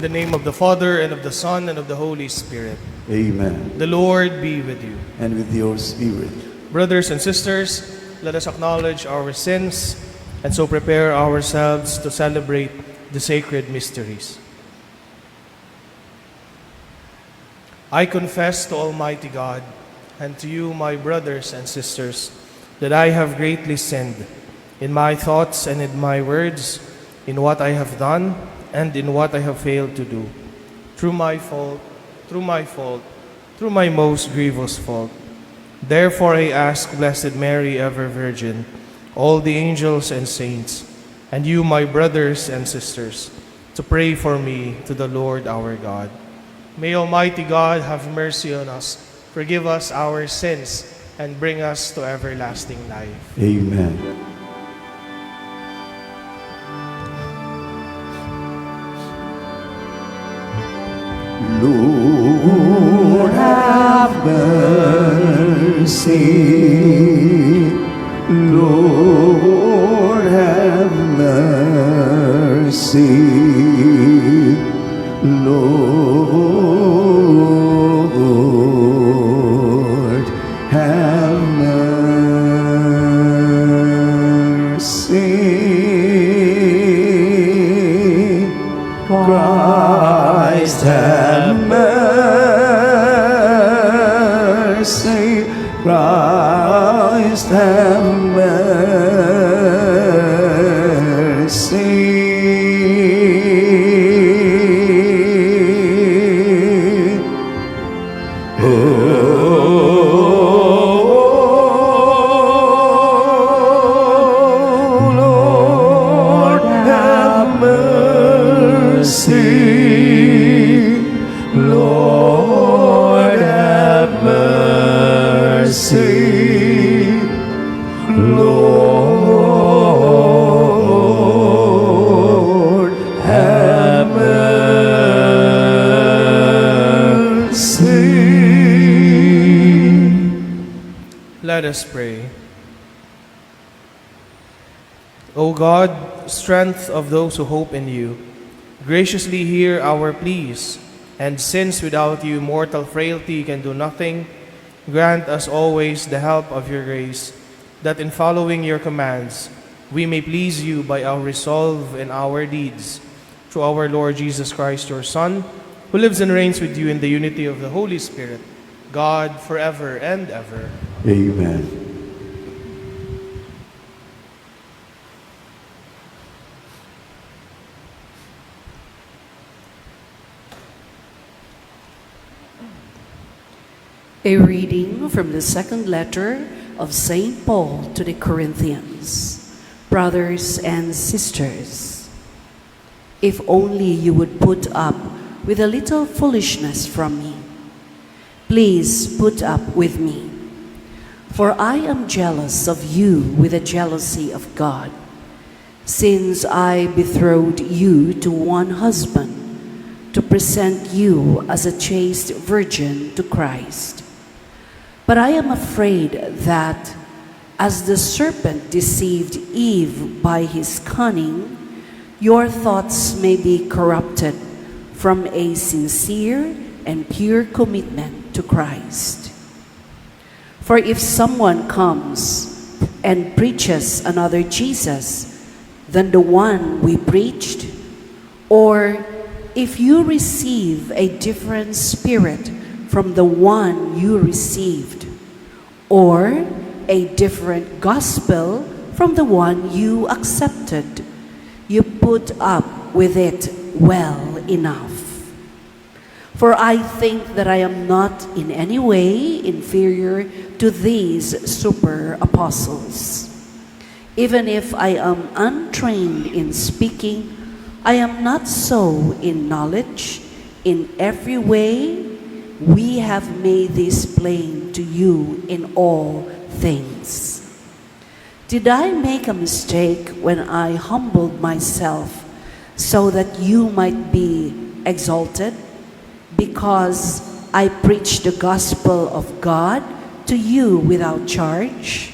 In the name of the Father, and of the Son, and of the Holy Spirit. Amen. The Lord be with you. And with your spirit. Brothers and sisters, let us acknowledge our sins and so prepare ourselves to celebrate the sacred mysteries. I confess to Almighty God and to you, my brothers and sisters, that I have greatly sinned in my thoughts and in my words, in what I have done and in what I have failed to do, through my most grievous fault. Therefore I ask Blessed Mary, ever Virgin, all the angels and saints, and you, my brothers and sisters, to pray for me to the Lord our God. May Almighty God have mercy on us, forgive us our sins, and bring us to everlasting life. Amen. Lord, have mercy. Lord, have mercy. Lord, have mercy. Christ, have mercy. Christ, have mercy. Oh, Lord, have mercy. Lord, have mercy. Lord, have mercy. Let us pray. O God, strength of those who hope in you, graciously hear our pleas, and since without you mortal frailty can do nothing, grant us always the help of your grace, that in following your commands we may please you by our resolve and our deeds. Through our Lord Jesus Christ, your Son, who lives and reigns with you in the unity of the Holy Spirit, God, forever and ever. Amen. A reading from the second letter of St. Paul to the Corinthians. Brothers and sisters, if only you would put up with a little foolishness from me, please put up with me. For I am jealous of you with the jealousy of God, since I betrothed you to one husband, to present you as a chaste virgin to Christ. But I am afraid that, as the serpent deceived Eve by his cunning, your thoughts may be corrupted from a sincere and pure commitment to Christ. For if someone comes and preaches another Jesus than the one we preached, or if you receive a different spirit from the one you received, or a different gospel from the one you accepted, you put up with it well enough. For I think that I am not in any way inferior to these super apostles. Even if I am untrained in speaking, I am not so in knowledge. In every way, we have made this plain to you in all things. Did I make a mistake when I humbled myself so that you might be exalted? Because I preached the gospel of God to you without charge?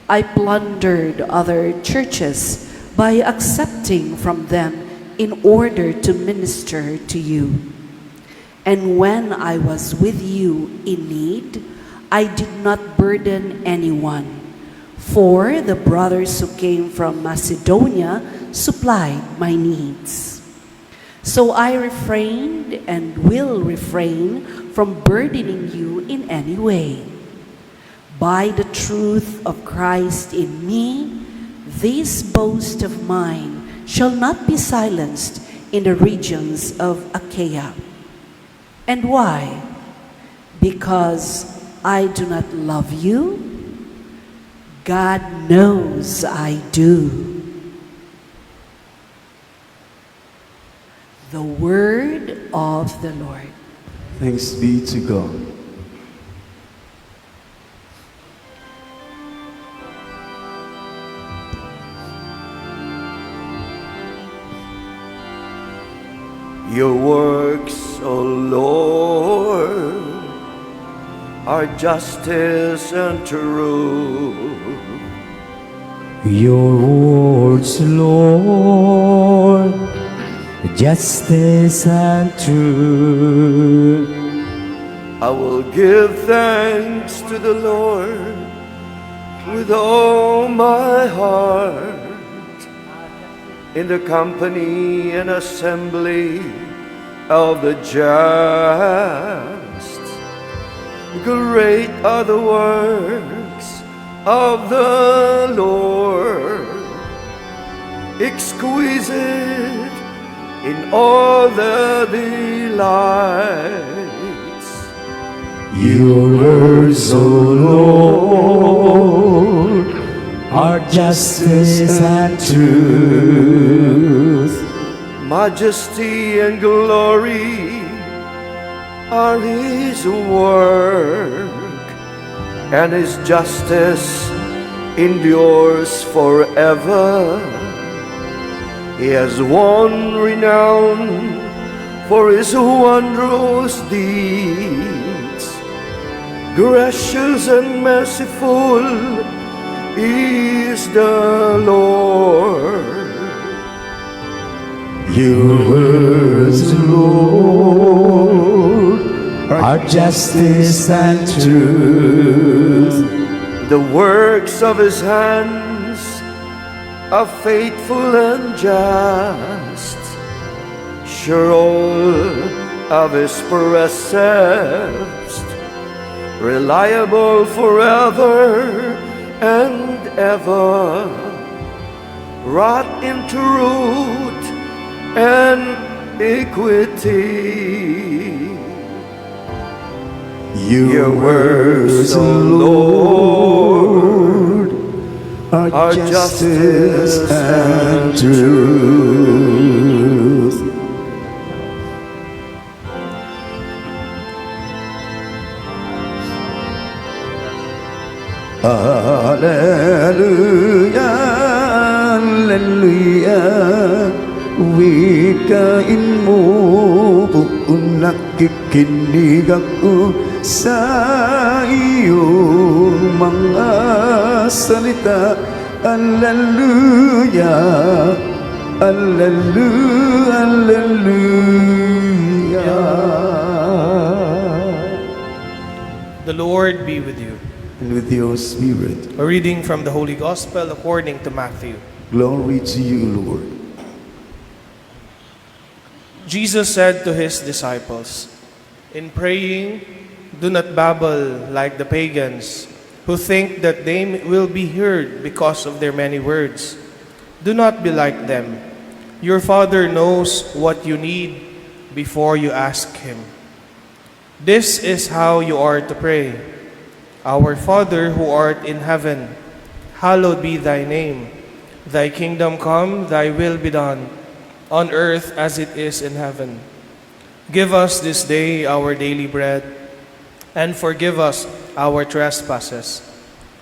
I plundered other churches by accepting from them in order to minister to you. And when I was with you in need, I did not burden anyone, for the brothers who came from Macedonia supplied my needs. So I refrained and will refrain from burdening you in any way. By the truth of Christ in me, this boast of mine shall not be silenced in the regions of Achaia. And why? Because I do not love you? God knows I do. The word of the Lord. Thanks be to God. Your works, O Lord, are justice and truth. Your words, Lord, justice and truth. I will give thanks to the Lord with all my heart. In the company and assembly of the just, great are the works of the Lord, exquisite in all their delights. Your words, O Lord, are justice and truth. Majesty and glory are His work, and His justice endures forever. He has won renown for His wondrous deeds. Gracious and merciful is the Lord. Your words, Lord, are justice and truth. The works of His hands are faithful and just. Sure all of His precepts, reliable forever and ever, wrought in truth and equity. Your words, O Lord, are justice and truth. Hallelujah, hallelujah. Wikain mo kung nakikinig ako sa iyong mga salita. Hallelujah, hallelujah, hallelujah. The Lord be with you. And with your spirit. A reading from the Holy Gospel according to Matthew. Glory to you, Lord. Jesus said to His disciples, "In praying, do not babble like the pagans, who think that they will be heard because of their many words. Do not be like them. Your Father knows what you need before you ask Him. This is how you are to pray. Our Father who art in heaven, hallowed be thy name. Thy kingdom come, thy will be done, on earth as it is in heaven. Give us this day our daily bread, and forgive us our trespasses,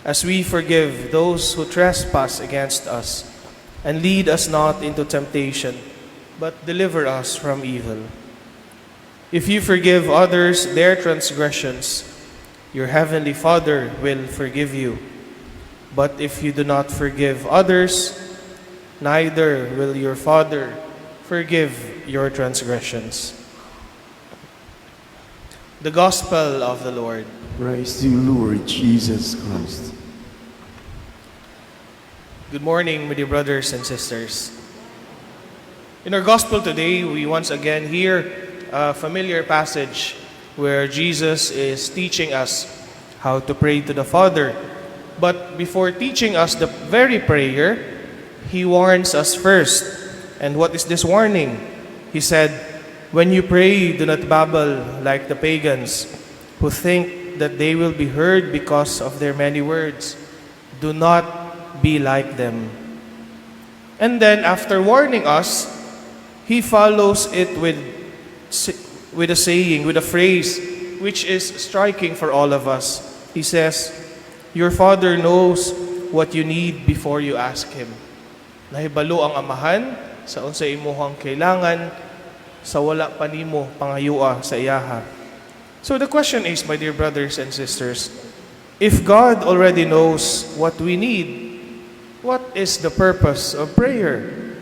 as we forgive those who trespass against us. And lead us not into temptation, but deliver us from evil. If you forgive others their transgressions, your heavenly Father will forgive you. But if you do not forgive others, neither will your Father forgive your transgressions. The Gospel of the Lord. Praise to you, Lord Jesus Christ. Good morning, my dear brothers and sisters. In our Gospel today, we once again hear a familiar passage where Jesus is teaching us how to pray to the Father. But before teaching us the very prayer, He warns us first. And what is this warning? He said, "When you pray, do not babble like the pagans who think that they will be heard because of their many words. Do not be like them." And then after warning us, He follows it with a saying, with a phrase, which is striking for all of us. He says, "Your Father knows what you need before you ask Him." Nahibalo ang Amahan sa unsay imuhang kailangan sa wala pa nimo pangayua sa iyaha. So the question is, my dear brothers and sisters, if God already knows what we need, what is the purpose of prayer?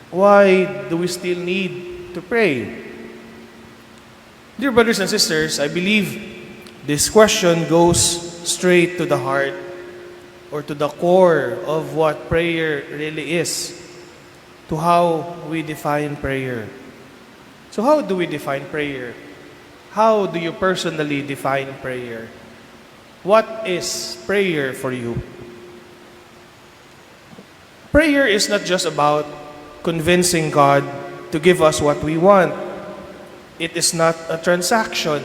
Why do we still need to pray? Dear brothers and sisters, I believe this question goes straight to the heart or to the core of what prayer really is, to how we define prayer. So how do we define prayer? How do you personally define prayer? What is prayer for you? Prayer is not just about convincing God to give us what we want. It is not a transaction.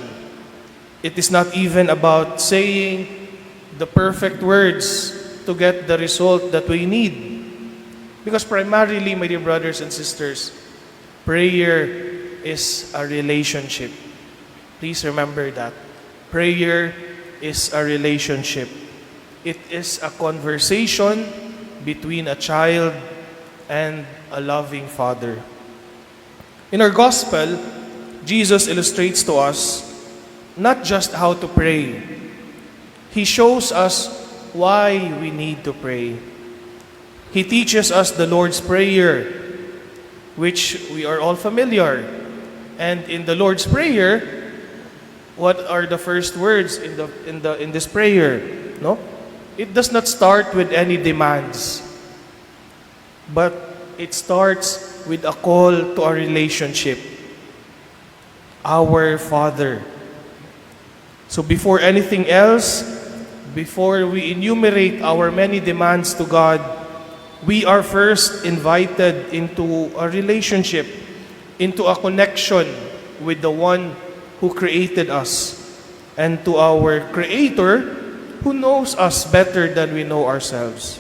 It is not even about saying the perfect words to get the result that we need. Because primarily, my dear brothers and sisters, prayer is a relationship. Please remember that. Prayer is a relationship. It is a conversation between a child and a loving Father. In our Gospel, Jesus illustrates to us not just how to pray. He shows us why we need to pray. He teaches us the Lord's Prayer, which we are all familiar. And in the Lord's Prayer, what are the first words in this prayer? No? It does not start with any demands, but it starts with a call to a relationship. Our Father. So before anything else, before we enumerate our many demands to God, we are first invited into a relationship, into a connection with the one who created us, and to our Creator who knows us better than we know ourselves.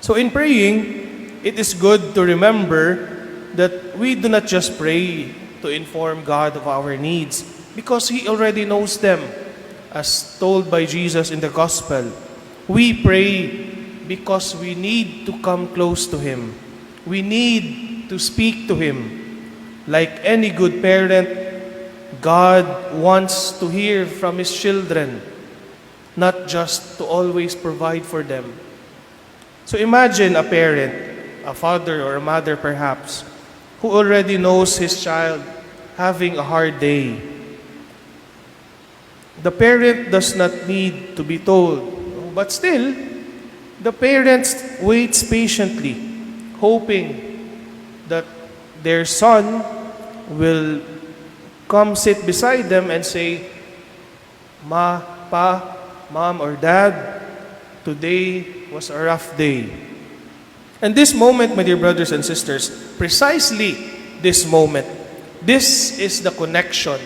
So in praying, it is good to remember that we do not just pray to inform God of our needs, because He already knows them, as told by Jesus in the Gospel. We pray because we need to come close to Him. We need to speak to Him. Like any good parent, God wants to hear from His children, not just to always provide for them. So imagine a parent, a father or a mother perhaps, who already knows his child having a hard day. The parent does not need to be told, but still, the parent waits patiently, hoping that their son will come sit beside them and say, "Ma, Pa, Mom, or Dad, today was a rough day." And this moment, my dear brothers and sisters, precisely this moment, this is the connection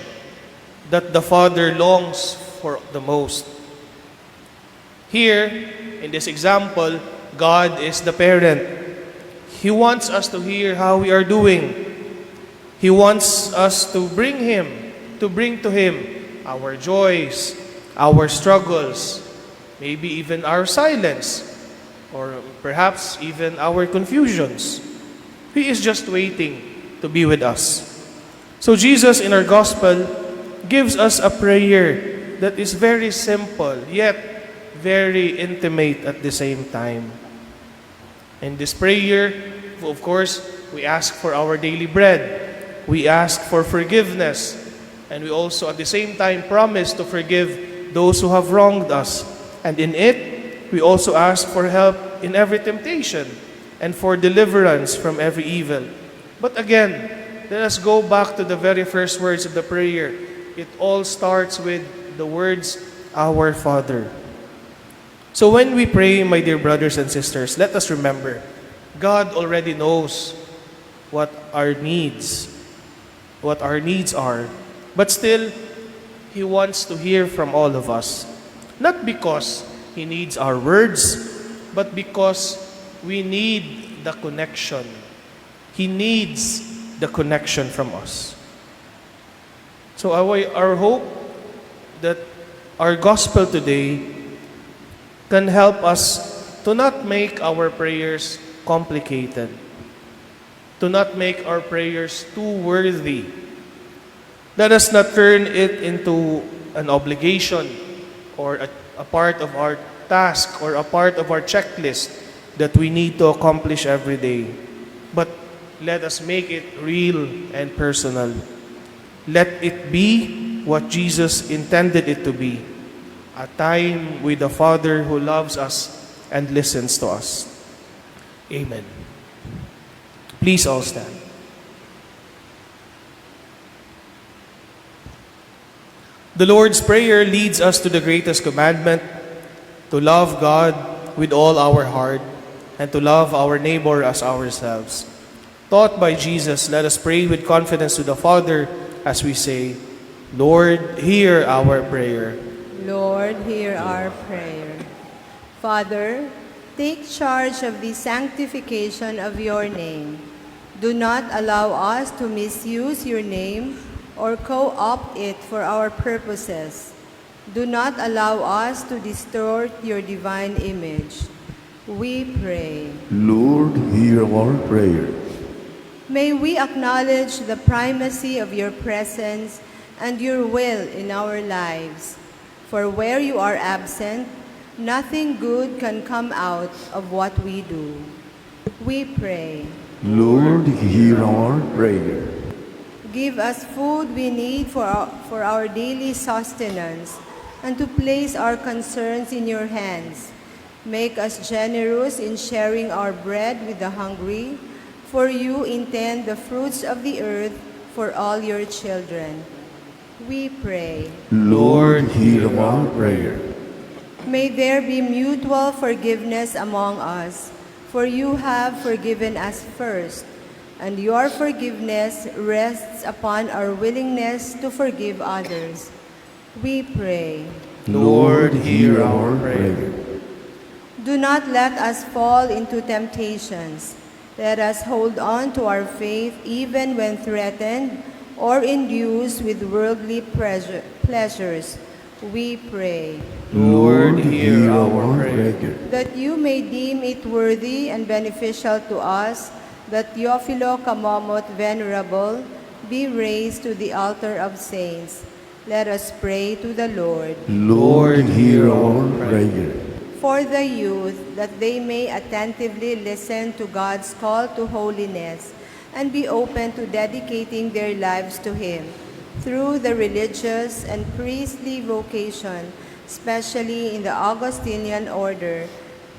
that the Father longs for the most. Here, in this example, God is the parent. He wants us to hear how we are doing. He wants us to bring to Him our joys, our struggles, maybe even our silence, or perhaps even our confusions. He is just waiting to be with us. So Jesus in our Gospel gives us a prayer that is very simple, yet very intimate at the same time. And this prayer, of course, we ask for our daily bread. We ask for forgiveness. And we also at the same time promise to forgive those who have wronged us. And in it, we also ask for help in every temptation and for deliverance from every evil. But again, let us go back to the very first words of the prayer. It all starts with the words, Our Father. So when we pray, my dear brothers and sisters, let us remember, God already knows what our needs are. But still, He wants to hear from all of us. Not because He needs our words, but because we need the connection. He needs the connection from us. So our hope that our gospel today can help us to not make our prayers complicated, to not make our prayers too worthy. Let us not turn it into an obligation or a part of our task or a part of our checklist that we need to accomplish every day. But let us make it real and personal. Let it be what Jesus intended it to be, a time with the Father who loves us and listens to us. Amen. Please all stand. The Lord's Prayer leads us to the greatest commandment, to love God with all our heart and to love our neighbor as ourselves. Taught by Jesus, let us pray with confidence to the Father as we say, Lord, hear our prayer. Lord, hear our prayer. Father, take charge of the sanctification of your name. Do not allow us to misuse your name or co-opt it for our purposes. Do not allow us to distort your divine image. We pray. Lord, hear our prayer. May we acknowledge the primacy of your presence and your will in our lives. For where you are absent, nothing good can come out of what we do. We pray. Lord, hear our prayer. Give us food we need for our daily sustenance, and to place our concerns in your hands. Make us generous in sharing our bread with the hungry, for you intend the fruits of the earth for all your children. We pray. Lord, hear our prayer. May there be mutual forgiveness among us, for you have forgiven us first, and your forgiveness rests upon our willingness to forgive others. We pray. Lord, hear our prayer. Do not let us fall into temptations. Let us hold on to our faith even when threatened or induced with worldly pleasures. We pray. Lord, hear our prayer. That you may deem it worthy and beneficial to us that Teofilo Kamomot Venerable be raised to the altar of saints. Let us pray to the Lord. Lord, hear our prayer. For the youth, that they may attentively listen to God's call to holiness and be open to dedicating their lives to Him through the religious and priestly vocation, especially in the Augustinian order.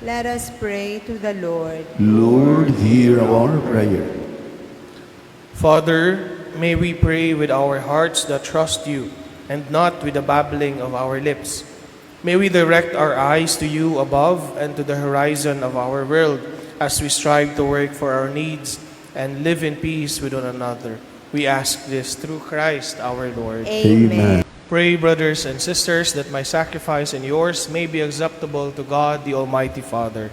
Let us pray to the Lord. Lord, hear our prayer. Father, may we pray with our hearts that trust you and not with the babbling of our lips. May we direct our eyes to you above and to the horizon of our world as we strive to work for our needs and live in peace with one another. We ask this through Christ our Lord. Amen. Pray, brothers and sisters, that my sacrifice and yours may be acceptable to God, the Almighty Father.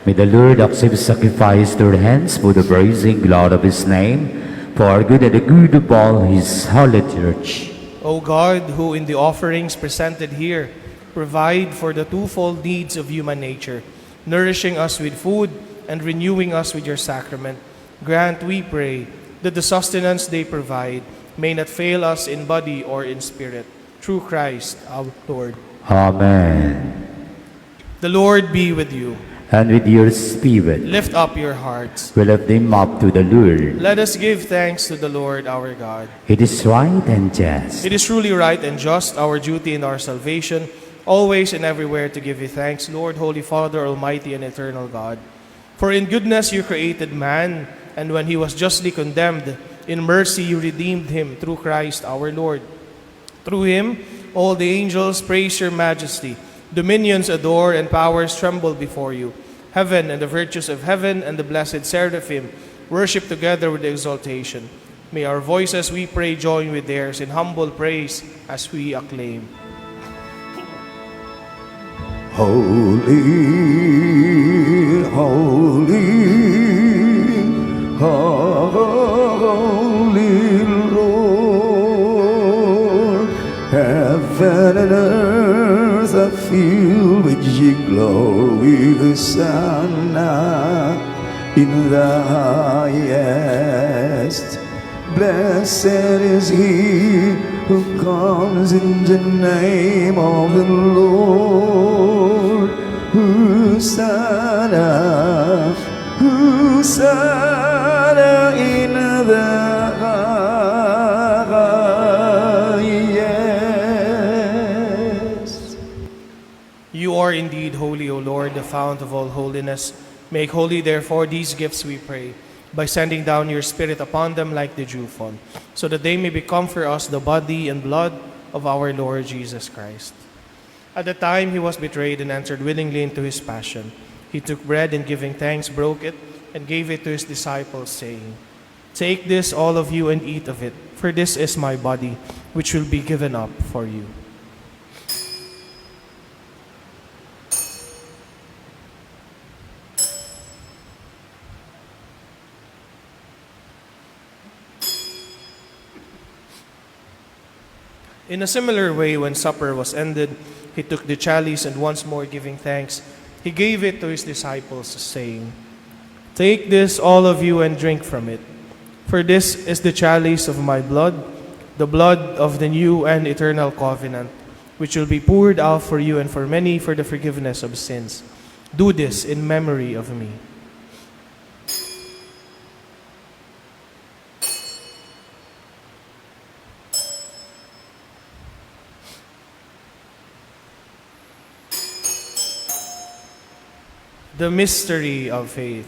May the Lord accept sacrifice to our hands for the praise and glory of His name, for our good and the good of all His holy church. O God, who in the offerings presented here provide for the twofold needs of human nature, nourishing us with food and renewing us with your sacrament, grant, we pray, that the sustenance they provide may not fail us in body or in spirit. Through Christ our Lord. Amen. The Lord be with you. and with your spirit, Lift up your hearts. we lift them up to the Lord. Let us give thanks to the Lord our God. It is right and just. It is truly right and just, our duty and our salvation, always and everywhere to give you thanks, Lord, Holy Father, Almighty and eternal God. For in goodness you created man, and when he was justly condemned, in mercy you redeemed him through Christ our Lord. Through him, all the angels praise your majesty. Dominions adore and powers tremble before you. Heaven and the virtues of heaven and the blessed seraphim worship together with exaltation. May our voices, we pray, join with theirs in humble praise as we acclaim. Holy, holy, holy Lord, heaven and earth are filled with your glory, Hosanna in the highest. Blessed is he who comes in the name of the Lord. Hosanna, Hosanna in the highest. You are indeed holy, O Lord, the fount of all holiness. Make holy, therefore, these gifts, we pray, by sending down your Spirit upon them like the dewfall, so that they may become for us the body and blood of our Lord Jesus Christ. At the time he was betrayed and entered willingly into his passion, he took bread and giving thanks broke it and gave it to his disciples, saying, Take this, all of you, and eat of it, for this is my body, which will be given up for you. In a similar way, when supper was ended, he took the chalice and once more giving thanks, he gave it to his disciples, saying, Take this, all of you, and drink from it. For this is the chalice of my blood, the blood of the new and eternal covenant, which will be poured out for you and for many for the forgiveness of sins. Do this in memory of me. The mystery of faith.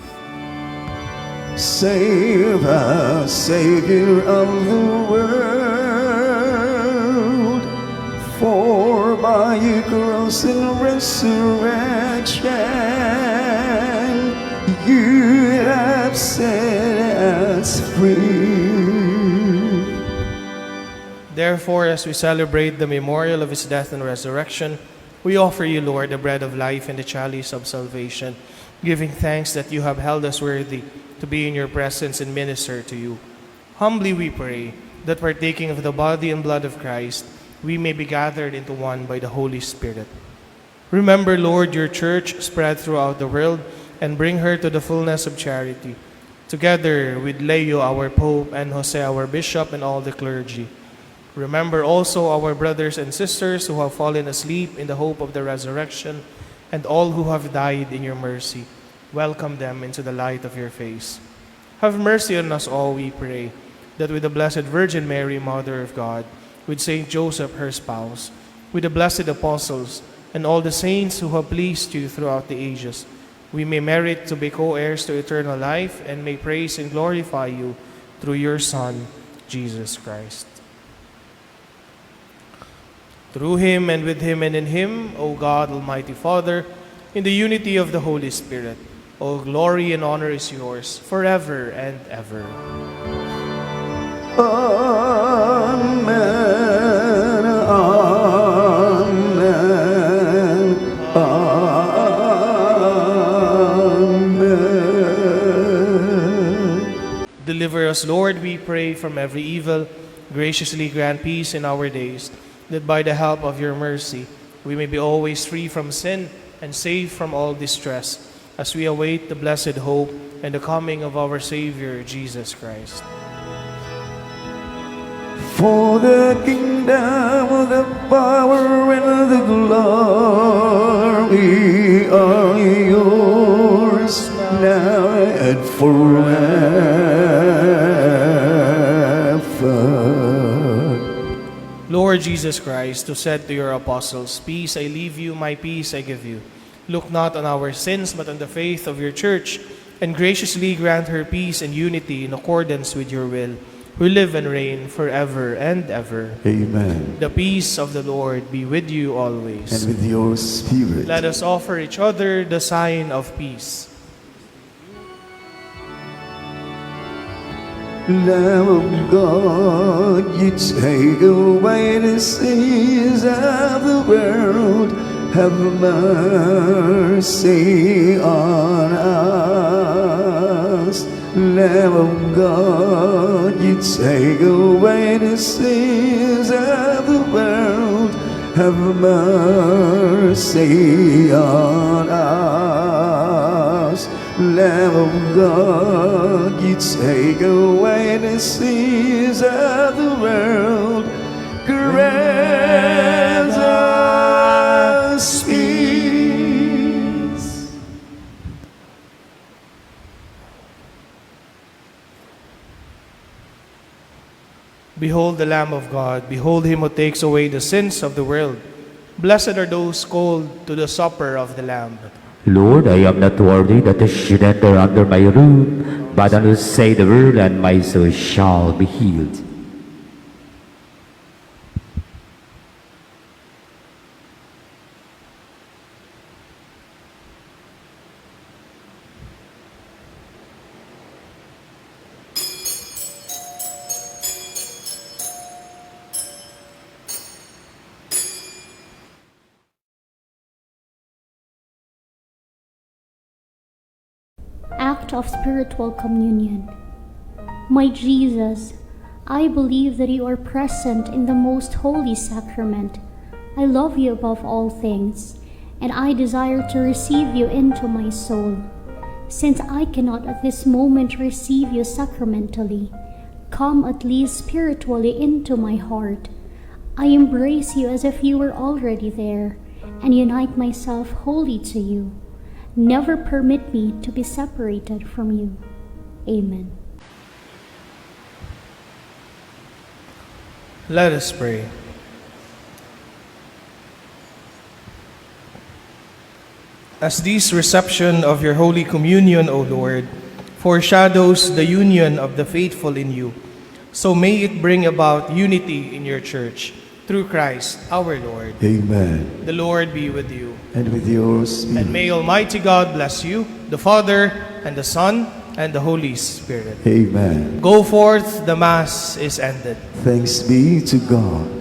Save us, Savior of the world, for by your cross and resurrection you have set us free. Therefore, as we celebrate the memorial of his death and resurrection, we offer you, Lord, the bread of life and the chalice of salvation, giving thanks that you have held us worthy to be in your presence and minister to you. Humbly we pray that partaking of the body and blood of Christ, we may be gathered into one by the Holy Spirit. Remember, Lord, your church spread throughout the world and bring her to the fullness of charity, together with Leo, our Pope, and Jose, our Bishop, and all the clergy. Remember also our brothers and sisters who have fallen asleep in the hope of the resurrection, and all who have died in your mercy. Welcome them into the light of your face. Have mercy on us all, we pray, that with the Blessed Virgin Mary, Mother of God, with Saint Joseph, her spouse, with the blessed apostles, and all the saints who have pleased you throughout the ages, we may merit to be co-heirs to eternal life, and may praise and glorify you through your Son, Jesus Christ. Through him, and with him, and in him, O God, Almighty Father, in the unity of the Holy Spirit, all glory and honor is yours, forever and ever. Amen, amen, amen. Deliver us, Lord, we pray, from every evil. Graciously grant peace in our days, that by the help of your mercy we may be always free from sin and safe from all distress, as we await the blessed hope and the coming of our Savior, Jesus Christ. For the kingdom, the power, and the glory are yours. forever. Lord Jesus Christ, who said to your apostles, "Peace I leave you, my peace I give you," look not on our sins, but on the faith of your church, and graciously grant her peace and unity in accordance with your will, who live and reign forever and ever. Amen. The peace of the Lord be with you always. And with your spirit. Let us offer each other the sign of peace. Lamb of God, you take away the sins of the world. Have mercy on us. Lamb of God, you take away the sins of the world. Have mercy on us. Lamb of God, you take away the sins of the world. Grant us peace. Behold the Lamb of God, behold him who takes away the sins of the world. Blessed are those called to the supper of the Lamb. Lord, I am not worthy that you should enter under my roof, but only say the word, and my soul shall be healed. Act of spiritual communion. My Jesus, I believe that you are present in the most holy sacrament. I love you above all things, and I desire to receive you into my soul. Since I cannot at this moment receive you sacramentally, come at least spiritually into my heart. I embrace you as if you were already there, and unite myself wholly to you. Never permit me to be separated from you. Amen. Let us pray. As this reception of your Holy Communion, O Lord, foreshadows the union of the faithful in you, so may it bring about unity in your church, through Christ our Lord. Amen. The Lord be with you. And with your spirit. And may Almighty God bless you, the Father, and the Son, and the Holy Spirit. Amen. Go forth, the Mass is ended. Thanks be to God.